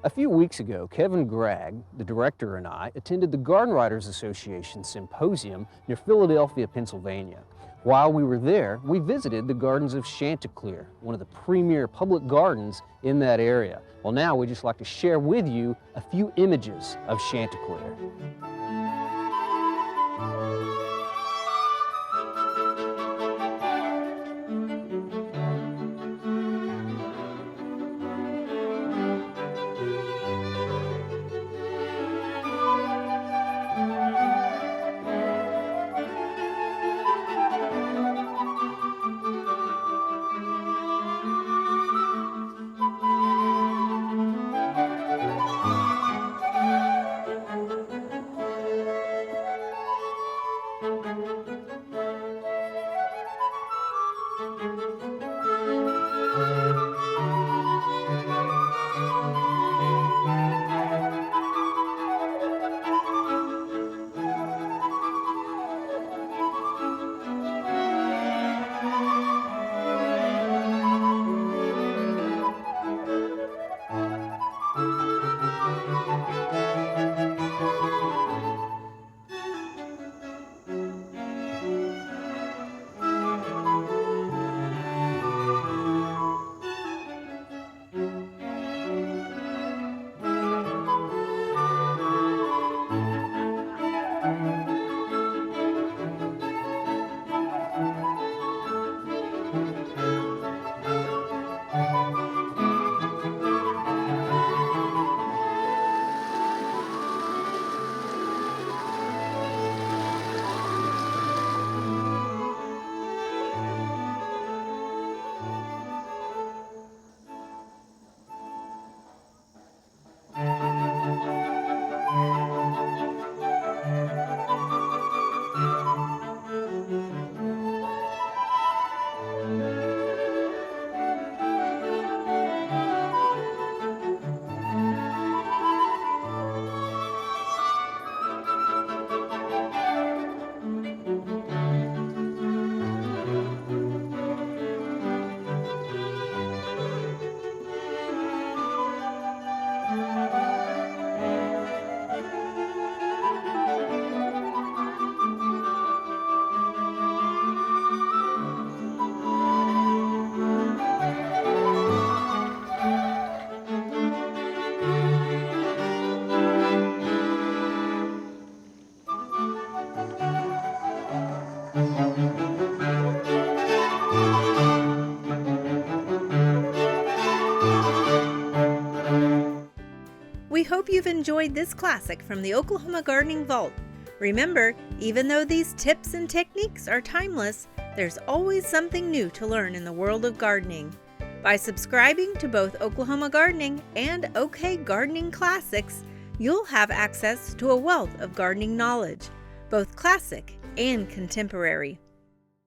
A few weeks ago, Kevin Gregg, the director, and I attended the Garden Writers Association Symposium near Philadelphia, Pennsylvania. While we were there, we visited the gardens of Chanticleer, one of the premier public gardens in that area. Well, now we'd just like to share with you a few images of Chanticleer. We hope you've enjoyed this classic from the Oklahoma Gardening Vault. Remember, even though these tips and techniques are timeless, there's always something new to learn in the world of gardening. By subscribing to both Oklahoma Gardening and OK Gardening Classics, you'll have access to a wealth of gardening knowledge, both classic and contemporary.